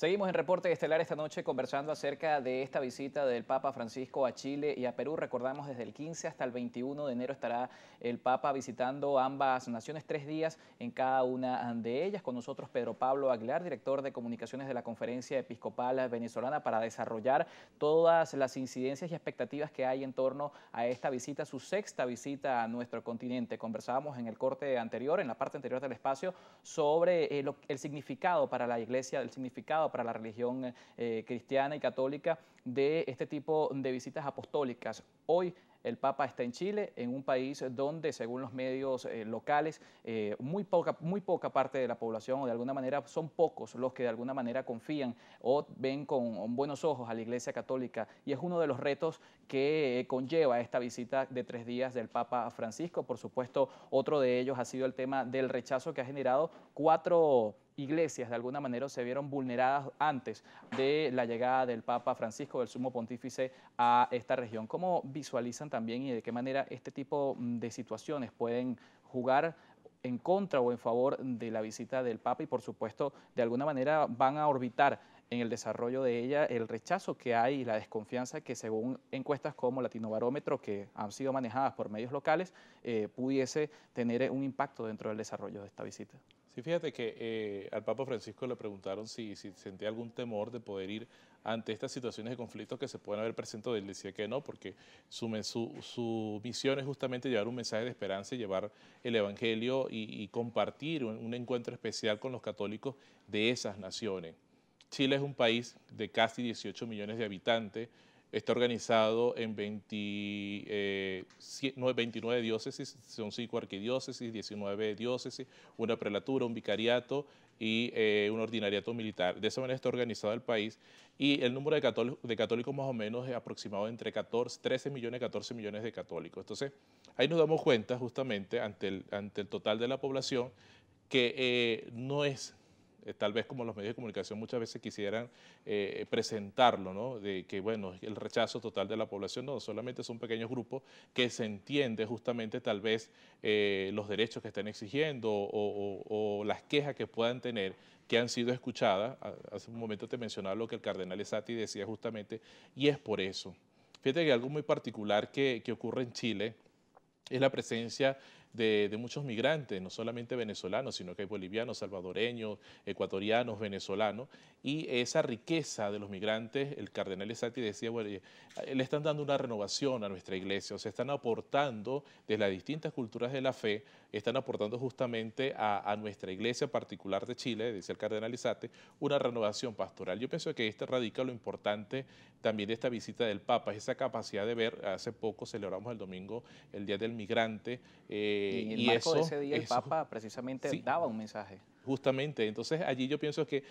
Seguimos en Reporte Estelar esta noche conversando acerca de esta visita del Papa Francisco a Chile y a Perú. Recordamos desde el 15 hasta el 21 de enero estará el Papa visitando ambas naciones, 3 días en cada una de ellas. Con nosotros Pedro Pablo Aguilar, director de comunicaciones de la Conferencia Episcopal Venezolana, para desarrollar todas las incidencias y expectativas que hay en torno a esta visita, su sexta visita a nuestro continente. Conversábamos en el corte anterior, en la parte anterior del espacio, sobre el significado para la Iglesia, el significado para la religión cristiana y católica de este tipo de visitas apostólicas. Hoy el Papa está en Chile, en un país donde, según los medios locales, muy poca parte de la población, o de alguna manera son pocos los que de alguna manera confían o ven con buenos ojos a la Iglesia Católica. Y es uno de los retos que conlleva esta visita de 3 días del Papa Francisco. Por supuesto, otro de ellos ha sido el tema del rechazo que ha generado 4 iglesias de alguna manera se vieron vulneradas antes de la llegada del Papa Francisco, del Sumo Pontífice, a esta región. ¿Cómo visualizan también y de qué manera este tipo de situaciones pueden jugar en contra o en favor de la visita del Papa y, por supuesto, de alguna manera van a orbitar en el desarrollo de ella el rechazo que hay y la desconfianza que, según encuestas como Latinobarómetro, que han sido manejadas por medios locales, pudiese tener un impacto dentro del desarrollo de esta visita? Sí, fíjate que al Papa Francisco le preguntaron si sentía algún temor de poder ir ante estas situaciones de conflicto que se pueden haber presentado. Él decía que no, porque su misión es justamente llevar un mensaje de esperanza y llevar el Evangelio y compartir un encuentro especial con los católicos de esas naciones. Chile es un país de casi 18 millones de habitantes. Está organizado en 29 diócesis, son 5 arquidiócesis, 19 diócesis, una prelatura, un vicariato y un ordinariato militar. De esa manera está organizado el país y el número de católicos más o menos es aproximado entre 13 millones y 14 millones de católicos. Entonces, ahí nos damos cuenta justamente ante el total de la población que no es tal vez como los medios de comunicación muchas veces quisieran presentarlo, ¿no? De que, bueno, el rechazo total de la población, no, solamente son pequeños grupos que se entiende justamente tal vez los derechos que están exigiendo o las quejas que puedan tener que han sido escuchadas. Hace un momento te mencionaba lo que el cardenal Esati decía justamente, y es por eso. Fíjate que algo muy particular que ocurre en Chile es la presencia de muchos migrantes, no solamente venezolanos, sino que hay bolivianos, salvadoreños, ecuatorianos, venezolanos, y esa riqueza de los migrantes, el cardenal Esati decía, bueno, le están dando una renovación a nuestra iglesia, o sea, están aportando desde las distintas culturas de la fe, están aportando justamente a nuestra iglesia particular de Chile, decía el cardenal Esati, una renovación pastoral. Yo pienso que este radica lo importante también de esta visita del Papa, es esa capacidad de ver. Hace poco celebramos el domingo el Día del Migrante, Y en el y marco de ese día el eso, Papa precisamente sí, daba un mensaje. justamente. Entonces allí yo pienso que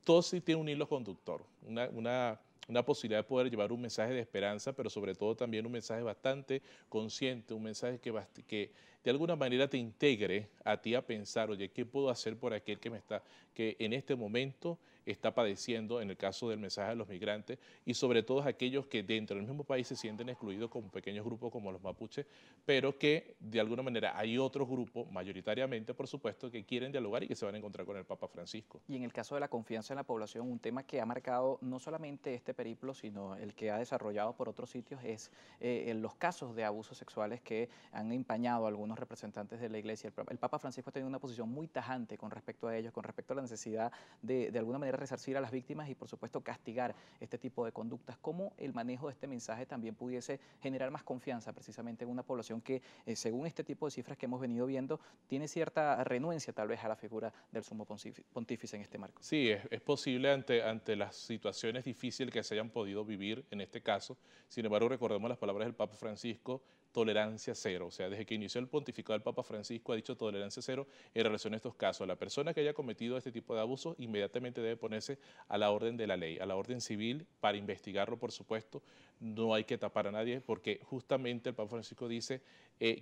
todo sí tiene un hilo conductor, una posibilidad de poder llevar un mensaje de esperanza, pero sobre todo también un mensaje bastante consciente, un mensaje que de alguna manera te integre a ti a pensar, oye, ¿qué puedo hacer por aquel que en este momento está padeciendo, en el caso del mensaje a los migrantes, y sobre todo aquellos que dentro del mismo país se sienten excluidos como pequeños grupos como los mapuches, pero que de alguna manera hay otros grupos, mayoritariamente por supuesto, que quieren dialogar y que se van a encontrar con el Papa Francisco. Y en el caso de la confianza en la población, un tema que ha marcado no solamente este periplo, sino el que ha desarrollado por otros sitios, es los casos de abusos sexuales que han empañado a algunos representantes de la Iglesia. El Papa Francisco ha tenido una posición muy tajante con respecto a ellos, con respecto a la necesidad de alguna manera resarcir a las víctimas y, por supuesto, castigar este tipo de conductas. ¿Cómo el manejo de este mensaje también pudiese generar más confianza precisamente en una población que, según este tipo de cifras que hemos venido viendo, tiene cierta renuencia tal vez a la figura del sumo pontífice en este marco? Sí, es posible ante las situaciones difíciles que se hayan podido vivir en este caso. Sin embargo, recordemos las palabras del Papa Francisco, tolerancia cero. O sea, desde que inició el pontificado del Papa Francisco ha dicho tolerancia cero en relación a estos casos. La persona que haya cometido este tipo de abusos inmediatamente debe ponerse a la orden de la ley, a la orden civil para investigarlo, por supuesto. No hay que tapar a nadie porque justamente el Papa Francisco dice,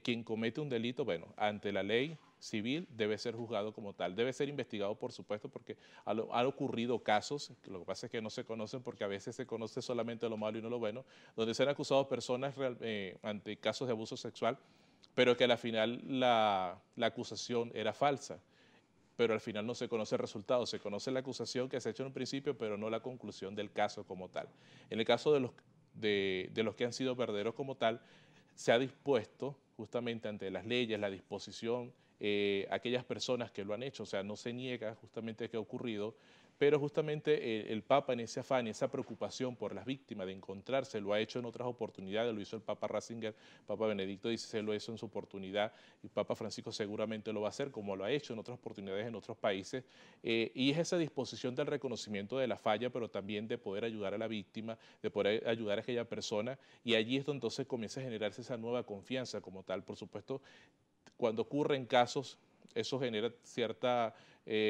quien comete un delito, bueno, ante la ley civil debe ser juzgado como tal, debe ser investigado por supuesto porque han ocurrido casos, lo que pasa es que no se conocen porque a veces se conoce solamente lo malo y no lo bueno, donde se han acusado personas ante casos de abuso sexual, pero que al final la acusación era falsa. pero al final no se conoce el resultado, se conoce la acusación que se ha hecho en un principio, pero no la conclusión del caso como tal. En el caso de los que han sido verdaderos como tal, se ha dispuesto justamente ante las leyes, la disposición, aquellas personas que lo han hecho, o sea, no se niega justamente que ha ocurrido, pero justamente el Papa en ese afán, esa preocupación por las víctimas de encontrarse, lo ha hecho en otras oportunidades, lo hizo el Papa Ratzinger, Papa Benedicto XVI lo hizo en su oportunidad, y Papa Francisco seguramente lo va a hacer, como lo ha hecho en otras oportunidades en otros países, y es esa disposición del reconocimiento de la falla, pero también de poder ayudar a la víctima, de poder ayudar a aquella persona, y allí es donde entonces comienza a generarse esa nueva confianza como tal. Por supuesto, cuando ocurren casos, eso genera cierta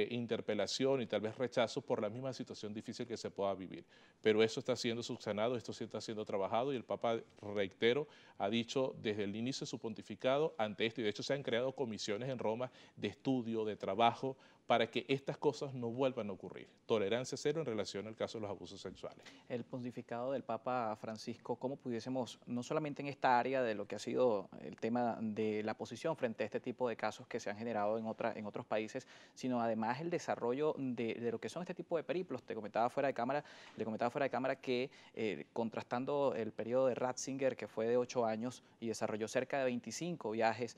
interpelación y tal vez rechazo por la misma situación difícil que se pueda vivir. Pero eso está siendo subsanado, esto sí está siendo trabajado y el Papa, reitero, ha dicho desde el inicio de su pontificado ante esto, y de hecho se han creado comisiones en Roma de estudio, de trabajo, para que estas cosas no vuelvan a ocurrir. Tolerancia cero en relación al caso de los abusos sexuales. El pontificado del Papa Francisco, ¿cómo pudiésemos, no solamente en esta área de lo que ha sido el tema de la posición frente a este tipo de casos que se han generado en otros países, sino además el desarrollo de lo que son este tipo de periplos? Le comentaba fuera de cámara que contrastando el periodo de Ratzinger, que fue de 8 años y desarrolló cerca de 25 viajes,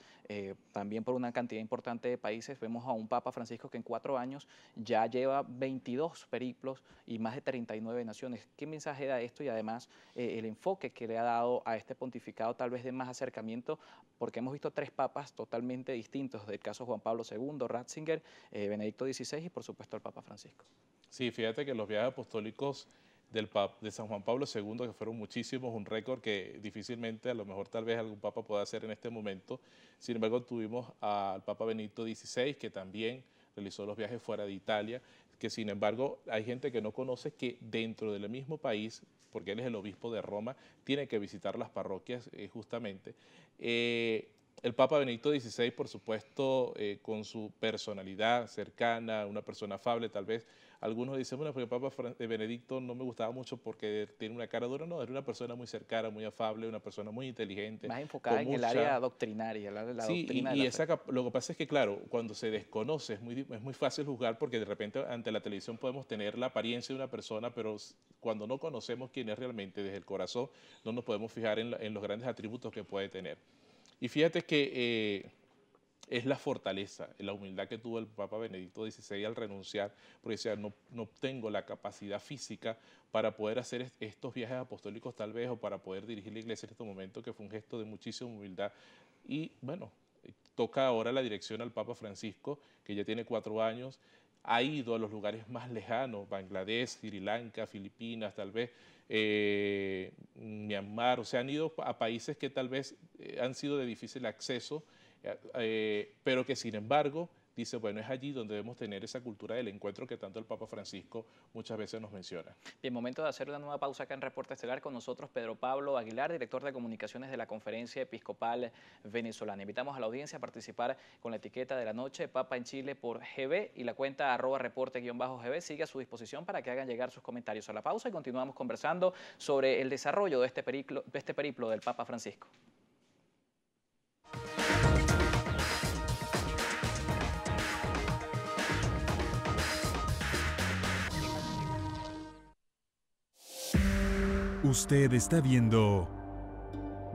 también por una cantidad importante de países, vemos a un Papa Francisco que en 4 años ya lleva 22 periplos y más de 39 naciones. ¿Qué mensaje da esto? Y además el enfoque que le ha dado a este pontificado, tal vez de más acercamiento, porque hemos visto 3 papas totalmente distintos, del caso Juan Pablo II, Ratzinger, Benedicto XVI y por supuesto el Papa Francisco. Sí, fíjate que los viajes apostólicos de San Juan Pablo II, que fueron muchísimos, un récord que difícilmente, a lo mejor tal vez algún papa pueda hacer en este momento. Sin embargo, tuvimos al Papa Benedicto XVI, que también realizó los viajes fuera de Italia, que sin embargo hay gente que no conoce que dentro del mismo país, porque él es el obispo de Roma, tiene que visitar las parroquias justamente. El Papa Benedicto XVI, por supuesto, con su personalidad cercana, una persona afable, tal vez algunos dicen, bueno, porque el Papa Benedicto no me gustaba mucho porque tiene una cara dura. No, era una persona muy cercana, muy afable, una persona muy inteligente. Más enfocada en el área doctrinaria, la sí, doctrina y de la fe. lo que pasa es que, claro, cuando se desconoce es muy fácil juzgar, porque de repente ante la televisión podemos tener la apariencia de una persona, pero cuando no conocemos quién es realmente desde el corazón, no nos podemos fijar en los grandes atributos que puede tener. Y fíjate que es la fortaleza, la humildad que tuvo el Papa Benedicto XVI al renunciar, porque decía, no tengo la capacidad física para poder hacer estos viajes apostólicos tal vez, o para poder dirigir la iglesia en este momento, que fue un gesto de muchísima humildad. Y bueno, toca ahora la dirección al Papa Francisco, que ya tiene 4 años, ha ido a los lugares más lejanos, Bangladesh, Sri Lanka, Filipinas, tal vez, Myanmar, o sea, han ido a países que tal vez han sido de difícil acceso, pero que sin embargo dice, bueno, es allí donde debemos tener esa cultura del encuentro que tanto el Papa Francisco muchas veces nos menciona. Bien, momento de hacer una nueva pausa acá en Reporte Estelar. Con nosotros Pedro Pablo Aguilar, director de comunicaciones de la Conferencia Episcopal Venezolana. Invitamos a la audiencia a participar con la etiqueta de la noche Papa en Chile por GB, y la cuenta @reporte_GB sigue a su disposición para que hagan llegar sus comentarios a la pausa, y continuamos conversando sobre el desarrollo de este periplo del Papa Francisco. Usted está viendo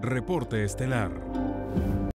Reporte Estelar.